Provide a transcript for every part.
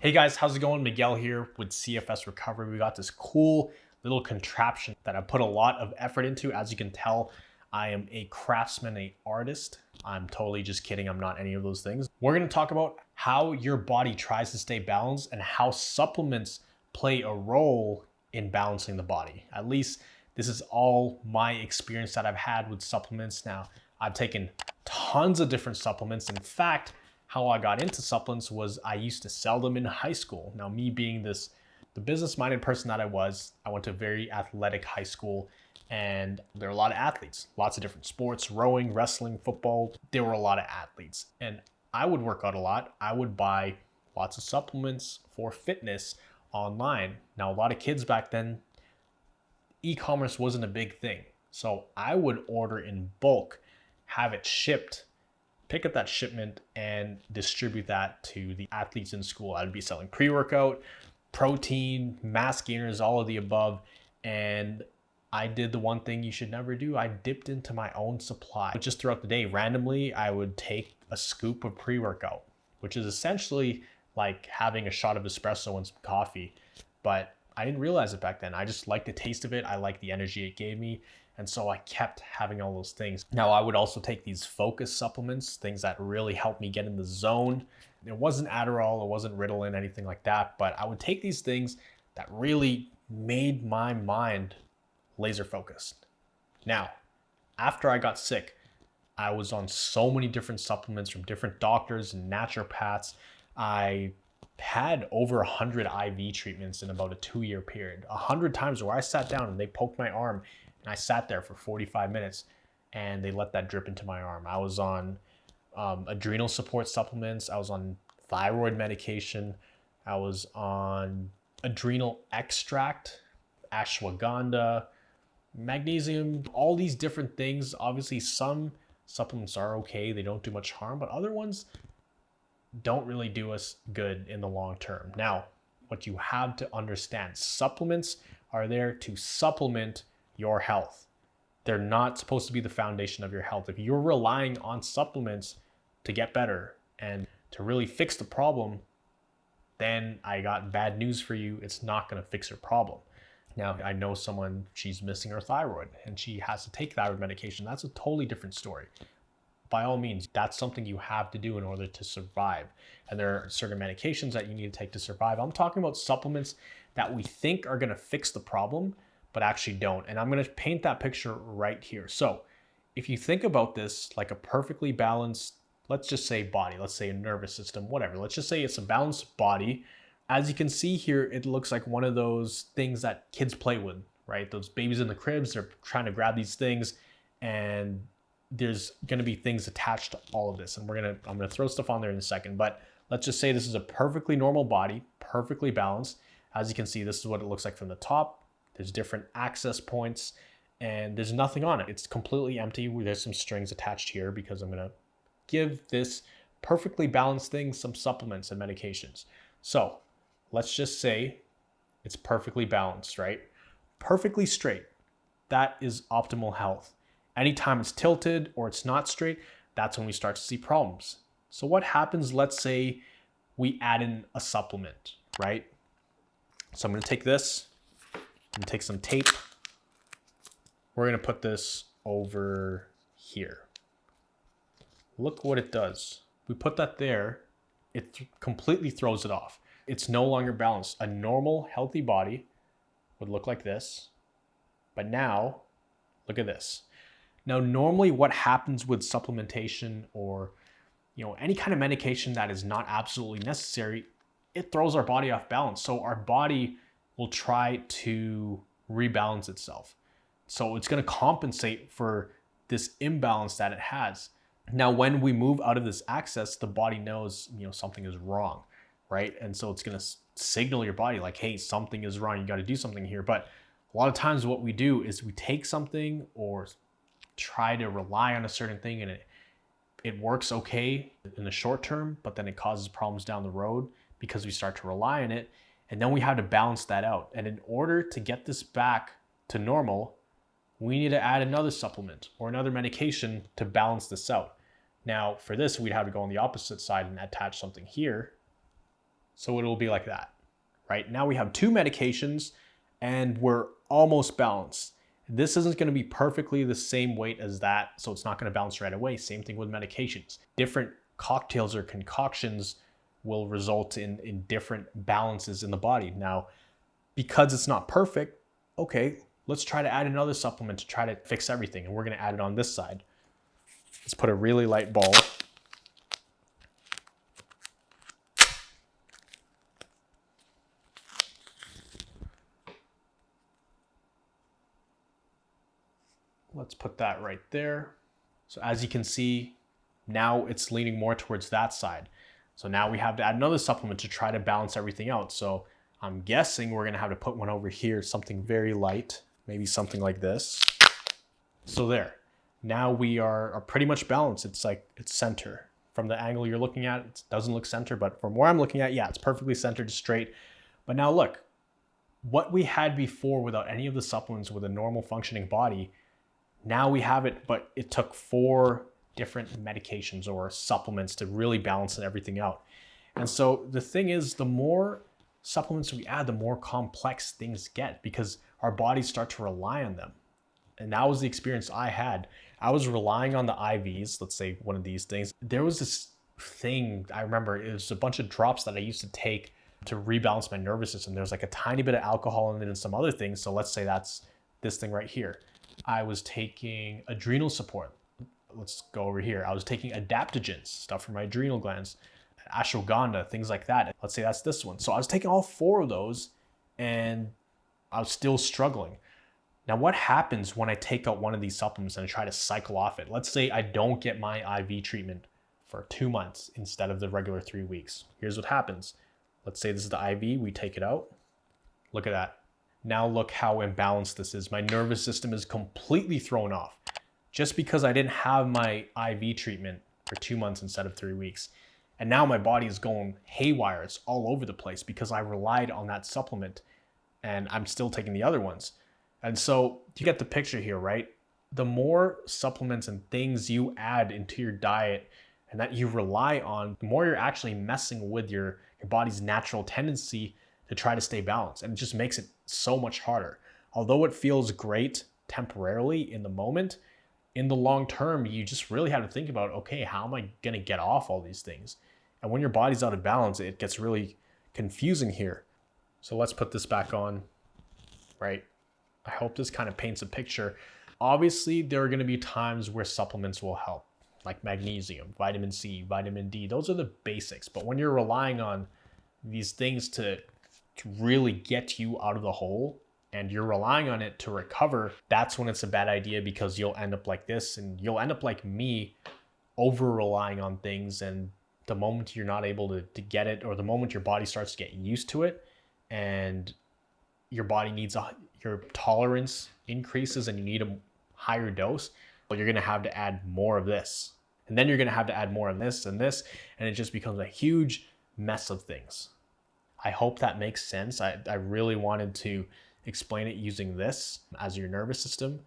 Hey guys, how's it going? Miguel here with CFS Recovery. We got this cool little contraption that I put a lot of effort into. As you can tell, I am a craftsman, an artist. I'm totally just kidding. I'm not any of those things. We're going to talk about how your body tries to stay balanced and how supplements play a role in balancing the body. At least this is all my experience that I've had with supplements. Now, I've taken tons of different supplements. In fact, how I got into supplements was I used to sell them in high school. Now, me being the business-minded person that I was, I went to a very athletic high school, and there were a lot of athletes, lots of different sports, rowing, wrestling, football. There were a lot of athletes, and I would work out a lot. I would buy lots of supplements for fitness online. Now, a lot of kids back then, e-commerce wasn't a big thing. So I would order in bulk, have it shipped, pick up that shipment and distribute that to the athletes in school. I'd be selling pre-workout, protein, mass gainers, all of the above. And I did the one thing you should never do. I dipped into my own supply. Just throughout the day, randomly, I would take a scoop of pre-workout, which is essentially like having a shot of espresso and some coffee. But I didn't realize it back then. I just liked the taste of it. I liked the energy it gave me. And so I kept having all those things. Now, I would also take these focus supplements, things that really helped me get in the zone. It wasn't Adderall, it wasn't Ritalin, anything like that, but I would take these things that really made my mind laser focused. Now, after I got sick, I was on so many different supplements from different doctors and naturopaths. I had over 100 IV treatments in about a 2-year period, 100 times where I sat down and they poked my arm and I sat there for 45 minutes and they let that drip into my arm. I was on adrenal support supplements. I was on thyroid medication. I was on adrenal extract, ashwagandha, magnesium, all these different things. Obviously, some supplements are okay. They don't do much harm, but other ones don't really do us good in the long term. Now, what you have to understand, supplements are there to supplement your health. They're not supposed to be the foundation of your health. If you're relying on supplements to get better and to really fix the problem, then I got bad news for you. It's not going to fix your problem. Now, I know someone, she's missing her thyroid and she has to take thyroid medication. That's a totally different story. By all means, that's something you have to do in order to survive. And there are certain medications that you need to take to survive. I'm talking about supplements that we think are going to fix the problem, but actually don't. And I'm going to paint that picture right here. So if you think about this like a perfectly balanced, let's just say body, let's say a nervous system, whatever. Let's just say it's a balanced body. As you can see here, it looks like one of those things that kids play with, right? Those babies in the cribs, they're trying to grab these things and there's going to be things attached to all of this. And I'm going to throw stuff on there in a second, but let's just say this is a perfectly normal body, perfectly balanced. As you can see, this is what it looks like from the top. There's different access points and there's nothing on it. It's completely empty. There's some strings attached here because I'm going to give this perfectly balanced thing some supplements and medications. So let's just say it's perfectly balanced, right? Perfectly straight. That is optimal health. Anytime it's tilted or it's not straight, that's when we start to see problems. So what happens, let's say we add in a supplement, right? So I'm going to take this and take some tape. We're going to put this over here. Look what it does. We put that there, it completely throws it off. It's no longer balanced. A normal, healthy body would look like this, but now look at this. Now, normally what happens with supplementation or any kind of medication that is not absolutely necessary, it throws our body off balance. So our body will try to rebalance itself. So it's going to compensate for this imbalance that it has. Now, when we move out of this axis, the body knows, something is wrong, right? And so it's going to signal your body like, hey, something is wrong. You got to do something here. But a lot of times what we do is we take something or try to rely on a certain thing and it works okay in the short term, but then it causes problems down the road because we start to rely on it. And then we have to balance that out. And in order to get this back to normal, we need to add another supplement or another medication to balance this out. Now, for this, we'd have to go on the opposite side and attach something here So it'll be like that, right? Now we have 2 medications and we're almost balanced. This isn't going to be perfectly the same weight as that, so it's not going to balance right away. Same thing with medications. Different cocktails or concoctions will result in different balances in the body. Now, because it's not perfect, okay, let's try to add another supplement to try to fix everything. And we're going to add it on this side. Let's put a really light ball. Let's put that right there. So as you can see, now it's leaning more towards that side. So now we have to add another supplement to try to balance everything out. So I'm guessing we're gonna have to put one over here, something very light, maybe something like this. So there, now we are pretty much balanced. It's like, it's center. From the angle you're looking at, it doesn't look center, but from where I'm looking at, yeah, it's perfectly centered, straight. But now look, what we had before without any of the supplements with a normal functioning body, now we have it, but it took 4 different medications or supplements to really balance everything out. And so the thing is, the more supplements we add, the more complex things get because our bodies start to rely on them. And that was the experience I had. I was relying on the IVs, let's say one of these things. There was this thing, I remember, it was a bunch of drops that I used to take to rebalance my nervous system. There's like a tiny bit of alcohol in it and some other things. So let's say that's this thing right here. I was taking adrenal support. Let's go over here. I was taking adaptogens, stuff for my adrenal glands, ashwagandha, things like that. Let's say that's this one. So I was taking all 4 of those and I was still struggling. Now, what happens when I take out one of these supplements and I try to cycle off it? Let's say I don't get my IV treatment for 2 months instead of the regular 3 weeks. Here's what happens. Let's say this is the IV, we take it out. Look at that. Now look how imbalanced this is. My nervous system is completely thrown off just because I didn't have my IV treatment for 2 months instead of 3 weeks. And now my body is going haywire. It's all over the place because I relied on that supplement and I'm still taking the other ones. And so you get the picture here, right? The more supplements and things you add into your diet and that you rely on, the more you're actually messing with your body's natural tendency to try to stay balanced. And it just makes it so much harder. Although it feels great temporarily in the moment, in the long term, you just really have to think about, okay, how am I going to get off all these things? And when your body's out of balance, it gets really confusing here. So let's put this back on, right? I hope this kind of paints a picture. Obviously, there are going to be times where supplements will help, like magnesium, vitamin C, vitamin D. Those are the basics. But when you're relying on these things to really get you out of the hole and you're relying on it to recover, that's when it's a bad idea because you'll end up like this and you'll end up like me, over relying on things. And the moment you're not able to get it, or the moment your body starts to get used to it and your body needs your tolerance increases and you need a higher dose, well, you're going to have to add more of this. And then you're going to have to add more of this and this, and it just becomes a huge mess of things. I hope that makes sense. I really wanted to explain it using this as your nervous system.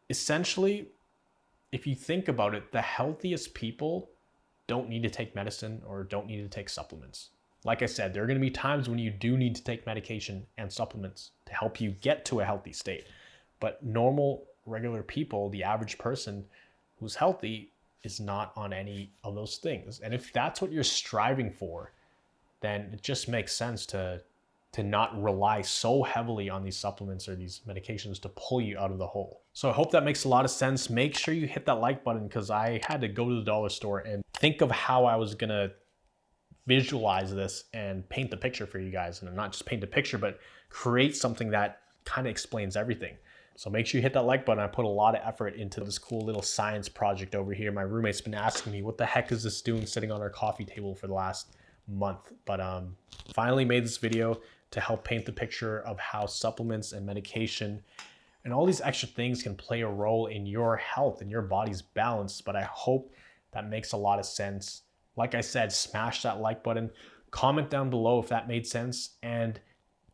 Essentially, if you think about it, the healthiest people don't need to take medicine or don't need to take supplements. Like I said, there are going to be times when you do need to take medication and supplements to help you get to a healthy state. But normal, regular people, the average person who's healthy, is not on any of those things. And if that's what you're striving for, then it just makes sense to not rely so heavily on these supplements or these medications to pull you out of the hole. So I hope that makes a lot of sense. Make sure you hit that like button because I had to go to the dollar store and think of how I was gonna visualize this and paint the picture for you guys. And not just paint the picture, but create something that kind of explains everything. So make sure you hit that like button. I put a lot of effort into this cool little science project over here. My roommate's been asking me, what the heck is this doing sitting on our coffee table for the last month? But finally made this video to help paint the picture of how supplements and medication and all these extra things can play a role in your health and your body's balance. But I hope that makes a lot of sense. Like I said, smash that like button, comment down below if that made sense and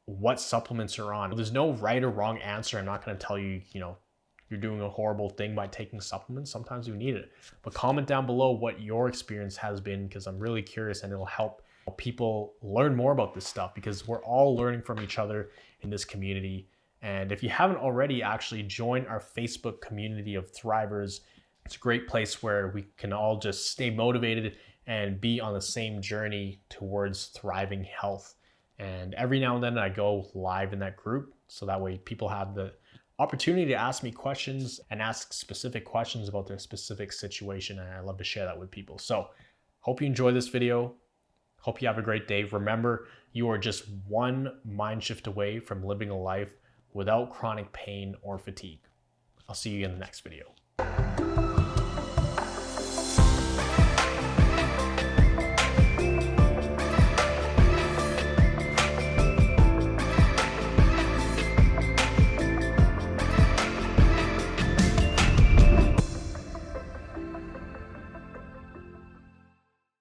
what supplements are on. There's no right or wrong answer. I'm not going to tell you, you're doing a horrible thing by taking supplements. Sometimes you need it. But comment down below what your experience has been because I'm really curious and it'll help people learn more about this stuff, because we're all learning from each other in this community. And if you haven't already, actually join our Facebook community of thrivers. It's a great place where we can all just stay motivated and be on the same journey towards thriving health. And every now and then I go live in that group, so that way people have the opportunity to ask me questions and ask specific questions about their specific situation. And I love to share that with people. So hope you enjoy this video. Hope you have a great day. Remember, you are just one mind shift away from living a life without chronic pain or fatigue. I'll see you in the next video.